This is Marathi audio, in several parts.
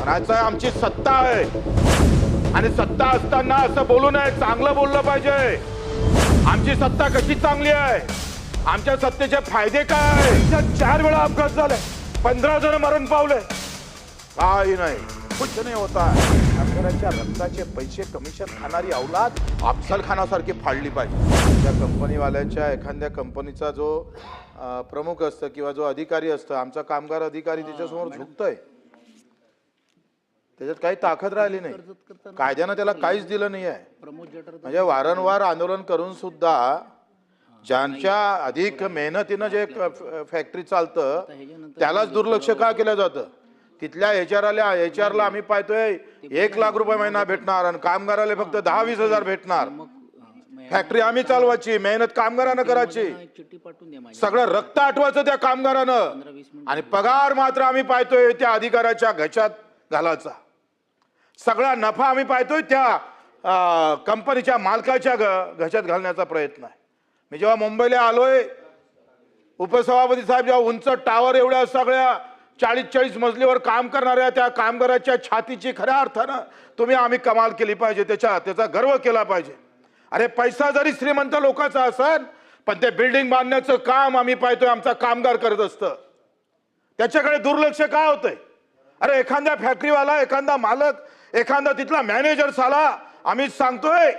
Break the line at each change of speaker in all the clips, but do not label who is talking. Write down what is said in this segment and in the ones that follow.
म्हणायचं आमची सत्ता आहे आणि सत्ता असताना असं बोलू नये, चांगलं बोललं पाहिजे. आमची सत्ता कशी चांगली आहे, आमच्या सत्तेचे फायदे काय. 4 वेळा अपघात झाले, 15 जण मरण पावले, काही नाही, कुछ नाही होता. कामगारांच्या रक्ताचे पैसे कमिशन खाणारी औलाद अफजल खानासारखी फाडली पाहिजे. त्या कंपनीवाल्याच्या एखाद्या कंपनीचा जो प्रमुख असतं किंवा जो अधिकारी असतं, आमचा कामगार अधिकारी त्याच्यासमोर झुकतोय, त्याच्यात काही ताकद राहिली नाही. कायद्यानं त्याला काहीच दिलं नाही आहे. म्हणजे वारंवार आंदोलन करून सुद्धा ज्यांच्या अधिक मेहनतीनं जे फॅक्टरी चालतं त्यालाच दुर्लक्ष का केलं जातं. तिथल्या एचआरला आम्ही पाहतोय 1 लाख रुपये महिना भेटणार आणि कामगाराला फक्त 10-20 हजार भेटणार. फॅक्टरी आम्ही चालवायची, मेहनत कामगारानं करायची, सगळं रक्त आटवायचं त्या कामगारानं आणि पगार मात्र आम्ही पाहतोय त्या अधिकाऱ्याच्या घशात घालायचा. सगळा नफा आम्ही पाहतोय त्या कंपनीच्या मालकाच्या घशात घालण्याचा प्रयत्न आहे. मी जेव्हा मुंबईला आलोय, उपसभापती साहेब जेव्हा उंच टावर एवढ्या सगळ्या 40-40 मजलीवर काम करणाऱ्या त्या कामगाराच्या छातीची खऱ्या अर्थानं तुम्ही आम्ही कमाल केली पाहिजे, त्याचा गर्व केला पाहिजे. अरे पैसा जरी श्रीमंत लोकांचा असेल पण ते बिल्डिंग बांधण्याचं काम आम्ही पाहतोय आमचा कामगार करत असतं, त्याच्याकडे दुर्लक्ष का होतंय. अरे एखाद्या फॅक्टरीवाला, एखादा मालक, एखादा तिथला मॅनेजर साला आम्ही सांगतोय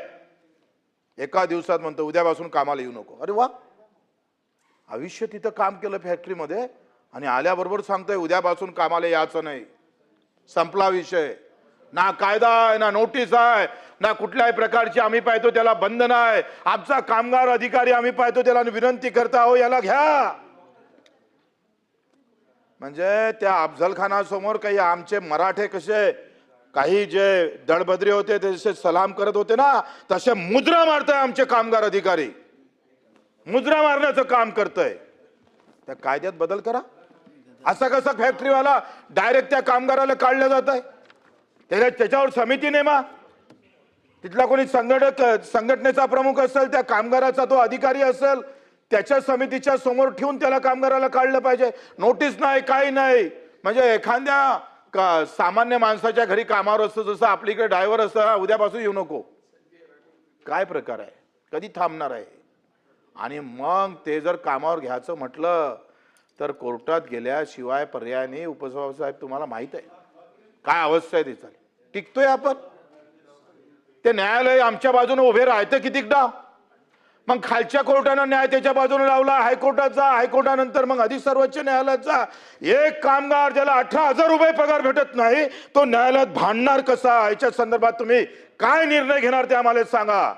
एका दिवसात म्हणतो उद्यापासून कामाला येऊ नको. अरे वा, आयुष्य तिथं काम केलं फॅक्टरीमध्ये आणि आल्याबरोबर सांगतोय उद्यापासून कामाला यायचं नाही, संपला विषय. ना कायदा आहे, ना नोटीस आहे, ना कुठल्याही प्रकारची आम्ही पाहतो त्याला बंधन आहे. आमचा कामगार अधिकारी आम्ही पाहतो त्याला विनंती करता, हो याला घ्या. म्हणजे त्या अफजल खानासमोर काही आमचे मराठे कसे काही जे दळबद्री होते तसे सलाम करत होते ना, तसे मुद्रा मारताय आमचे कामगार अधिकारी, मुद्रा मारण्याचं काम करतोय. त्या कायद्यात बदल करा. असं कसं फॅक्टरीवाला डायरेक्ट त्या कामगाराला काढलं जात आहे. त्याच्यावर समिती नेमा, तिथला कोणी संघटनेचा प्रमुख असेल, त्या कामगाराचा तो अधिकारी असेल, त्याच्या समितीच्या समोर ठेवून त्याला कामगाराला काढलं पाहिजे. नोटीस नाही, काही नाही. म्हणजे एखाद्या सामान्य माणसाच्या घरी कामावर असतं जसं आपलीकडे ड्रायव्हर असतं, उद्यापासून येऊ नको. काय प्रकार आहे, कधी थांबणार आहे. आणि मग ते जर कामावर घ्यायचं म्हटलं तर कोर्टात गेल्याशिवाय पर्याय नाही. उपसभापती साहेब तुम्हाला माहित आहे काय अवस्था आहे त्याचा. टिकतोय आपण, ते न्यायालय आमच्या बाजूने उभे राहतं कितीकदा. मग खालच्या कोर्टानं न्याय त्याच्या बाजूने लावला, हायकोर्टाचा, हायकोर्टानंतर मग अधिक सर्वोच्च न्यायालयाचा. एक कामगार ज्याला 18,000 रुपये पगार भेटत नाही तो न्यायालयात भांडणार कसा, याच्या संदर्भात तुम्ही काय निर्णय घेणार ते आम्हाला सांगा.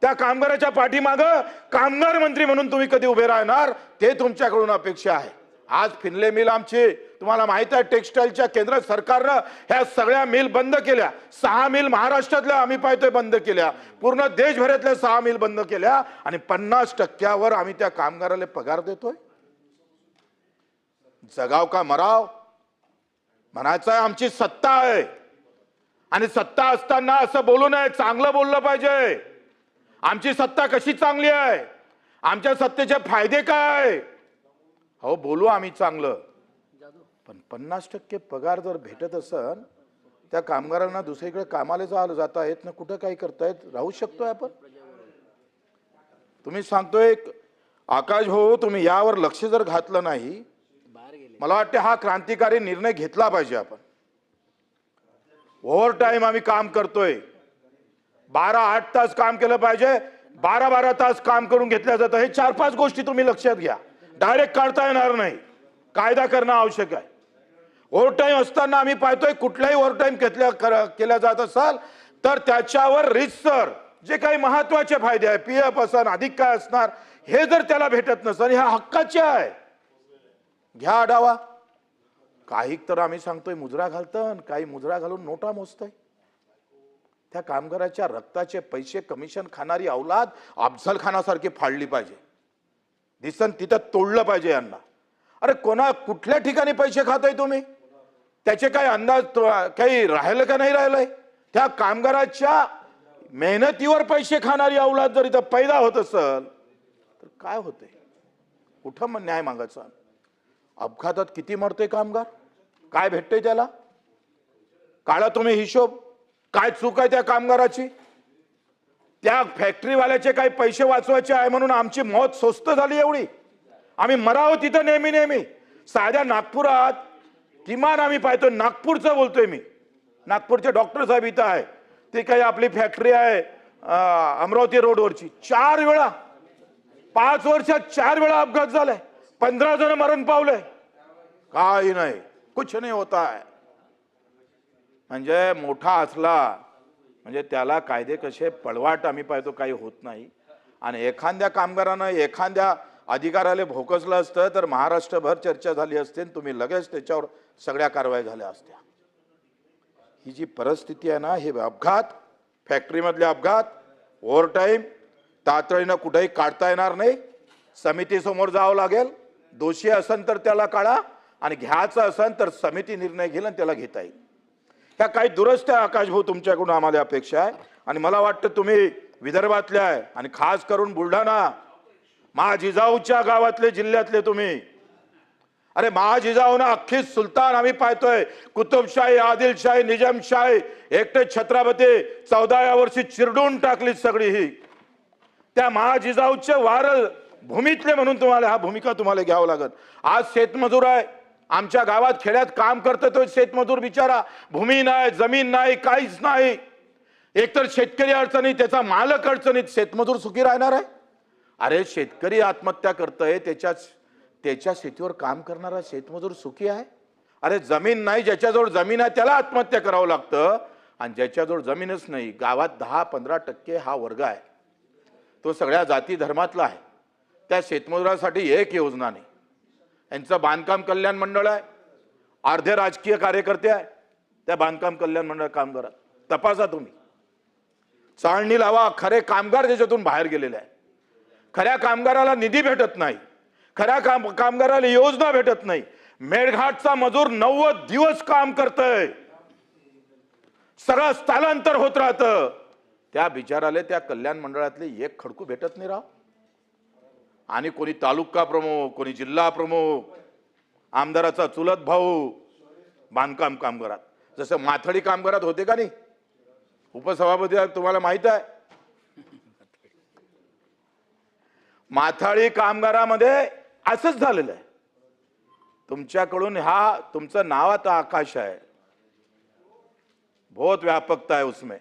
त्या कामगाराच्या पाठीमागं कामगार मंत्री म्हणून तुम्ही कधी उभे राहणार ते तुमच्याकडून अपेक्षा आहे. आज फिनले मिल आमची तुम्हाला माहित आहे, टेक्सटाईलच्या केंद्र सरकारनं ह्या सगळ्या मिल बंद केल्या. 6 मिल महाराष्ट्रातल्या आम्ही पाहतोय बंद केल्या, पूर्ण देशभरातल्या 6 मिल बंद केल्या आणि 50% आम्ही त्या कामगाराला पगार देतोय. जगाव का मराव, म्हणायचं आमची सत्ता आहे आणि सत्ता असताना असं बोलू नये, चांगलं बोललं पाहिजे. आमची सत्ता कशी चांगली आहे, आमच्या सत्तेचे फायदे काय. हो बोलू आम्ही चांगलं, पण 50% पगार जर भेटत असेल त्या कामगारांना दुसरीकडे कामाला जाता येत ना, कुठं काही करतायत, राहू शकतोय आपण. तुम्ही सांगतोय आकाश भाऊ तुम्ही यावर लक्ष जर घातलं नाही, मला वाटतं हा क्रांतिकारी निर्णय घेतला पाहिजे आपण. ओव्हर टाइम आम्ही काम करतोय, 12-8 तास काम केलं पाहिजे, 12-12 तास काम करून घेतलं जातं. हे 4-5 गोष्टी तुम्ही लक्षात घ्या. डायरेक्ट काढता येणार नाही, कायदा करणं आवश्यक आहे. ओव्हर टाइम असताना आम्ही पाहतोय कुठलाही ओव्हर टाइम केल्या जात असाल तर त्याच्यावर रितसर जे काही महत्वाचे फायदे आहे, पीएफ असन अधिक काय असणार, हे जर त्याला भेटत नसेल, ह्या हक्काचे आहे, घ्या आढावा. काही तर आम्ही सांगतोय मुजरा घालतं, काही मुजरा घालून नोटा मोजतोय. त्या कामगाराच्या रक्ताचे पैसे कमिशन खाणारी औलाद अफजल खानासारखी फाडली पाहिजे. दिसन तिथं तोडलं पाहिजे यांना. अरे कुठल्या ठिकाणी पैसे खाताय तुम्ही, त्याचे काही अंदाज काही राहिलं का नाही राहिलंय. त्या कामगाराच्या मेहनतीवर पैसे खाणारी औलाद जर इथं पैदा होत असेल तर काय होतंय, कुठं मग न्याय मागायचा. अपघातात किती मरते कामगार, काय भेटतंय त्याला. काढा तुम्ही हिशोब, काय चूक आहे त्या कामगाराची? त्या फॅक्टरीवाल्याचे काही पैसे वाचवायचे आहे म्हणून आमची मौत स्वस्त झाली एवढी? आम्ही मरावं तिथं नेहमी नेहमी. साध्या नागपुरात किमान आम्ही पाहतो, नागपूरचं बोलतोय मी, नागपूरचे डॉक्टर साहेब इथं आहे, ते काही आपली फॅक्टरी आहे अमरावती रोडवरची, 4 वेळा 5 वर्षात 4 वेळा अपघात झालाय, 15 जण मरण पावलंय. काही नाही, कुछ नाही होता है. म्हणजे मोठा असला म्हणजे त्याला कायदे कसे पळवाट आम्ही पाहतो, काही होत नाही. आणि एखाद्या कामगारानं एखाद्या अधिकाऱ्याला भोकसलं असतं तर महाराष्ट्रभर चर्चा झाली असते, तुम्ही लगेच त्याच्यावर सगळ्या कारवाई झाल्या असत्या. ही जी परिस्थिती आहे ना, हे अपघात, फॅक्टरीमधले अपघात, ओव्हरटाईम तातडीनं कुठेही काढता येणार नाही. समितीसमोर जावं लागेल, दोषी असेल तर त्याला काढा, आणि घ्यायचं असेल तर समिती निर्णय घेईल आणि त्याला घेता येईल. ह्या काही दुरस्त्या आकाश भाऊ तुमच्याकडून आम्हाला अपेक्षा आहे. आणि मला वाटतं तुम्ही विदर्भातले आहे आणि खास करून बुलढाणा महाजिजाऊच्या गावातले जिल्ह्यातले तुम्ही. अरे महाजिजाऊना अख्खी सुलतान आम्ही पाहतोय, कुतुबशाही, आदिलशाही, निजामशाही, एकटे छत्रपती 14व्या वर्षी चिरडून टाकली सगळी ही. त्या महाजिजाऊचे वार भूमीतले म्हणून तुम्हाला हा भूमिका तुम्हाला घ्यावं लागत. आज शेतमजूर आहे आमच्या गावात खेड्यात काम करतो, तो शेतमजूर बिचारा, भूमी नाही, जमीन नाही, काहीच नाही. एकतर शेतकरी अडचणीत, त्याचा मालक अडचणीत, शेतमजूर सुखी राहणार आहे? अरे शेतकरी आत्महत्या करतोय, त्याच्या शेतीवर काम करणारा शेतमजूर सुखी आहे? अरे जमीन नाही, ज्याच्याजवळ जमीन आहे त्याला आत्महत्या करावं लागतं, आणि ज्याच्याजवळ जमीनच नाही, गावात 10-15% हा वर्ग आहे, तो सगळ्या जाती धर्मातला आहे. त्या शेतमजुरासाठी एक योजना नाही. यांचं बांधकाम कल्याण मंडळ आहे, अर्धे राजकीय कार्यकर्ते आहे त्या बांधकाम कल्याण मंडळ कामगारात. तपासा तुम्ही, चाळणी लावा, खरे कामगार त्याच्यातून बाहेर गेलेले आहे. खऱ्या कामगाराला निधी भेटत नाही, खऱ्या कामगाराला योजना भेटत नाही. मेळघाटचा मजूर 90 दिवस काम करतोय, सगळं स्थलांतर होत राहतं, त्या बिचाराले त्या कल्याण मंडळातले एक खडकू भेटत नाही राव. आणि कोणी तालुका प्रमुख, कोणी जिल्हा प्रमुख, आमदाराचा चुलत भाऊ बांधकाम कामगारात, जसं माथाडी कामगारात होते का नाही? उपसभापती तुम्हाला माहित आहे, माथाडी कामगारामध्ये असंच झालेलं आहे. तुमच्याकडून हा तुमचं नाव आता आकाश आहे, बहुत व्यापकता है उसमें.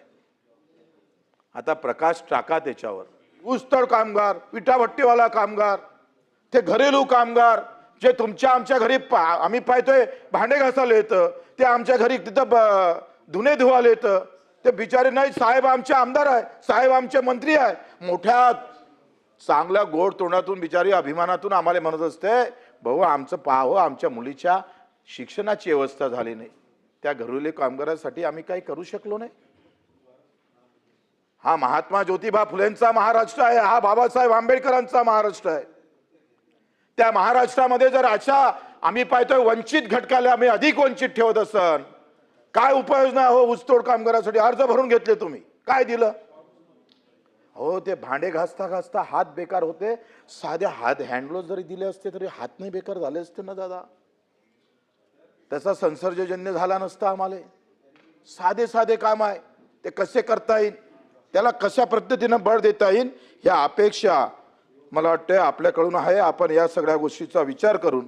आता प्रकाश टाका त्याच्यावर. ऊसतोड कामगार, विटाभट्टीवाला कामगार, ते घरेलू कामगार जे तुमच्या आमच्या घरी आम्ही पाहतोय भांडे घासायला येतं, ते आमच्या घरी तिथं धुणे धुवायला येतं, ते बिचारे नाही, साहेब आमचे आमदार आहे, साहेब आमचे मंत्री आहे, मोठ्या चांगल्या गोड तोंडातून बिचारी अभिमानातून आम्हाला म्हणत असते, भाऊ आमचं पाहो, आमच्या मुलीच्या शिक्षणाची व्यवस्था झाली नाही, त्या घरेलू कामगारांसाठी आम्ही काही करू शकलो नाही. हा महात्मा ज्योतिबा फुलेंचा महाराष्ट्र आहे, हा बाबासाहेब आंबेडकरांचा महाराष्ट्र आहे. त्या महाराष्ट्रामध्ये जर अशा आम्ही पाहतोय वंचित घटकाला आम्ही अधिक वंचित ठेवत असन, काय उपाययोजना हो ऊसतोड कामगारासाठी? अर्ज भरून घेतले तुम्ही, काय दिलं हो? ते भांडे घासता घासता हात बेकार होते, साधे हात हँडग्लोव्ह जरी दिले असते तरी हात नाही बेकार झाले असते ना दादा, त्याचा संसर्गजन्य झाला नसता. आम्हाला साधे साधे काम आहे, ते कसे करता येईल, त्याला कशा पद्धतीने बळ देता येईल, या अपेक्षा मला वाटतं आपल्याकडून आहे. आपण या सगळ्या गोष्टीचा विचार करून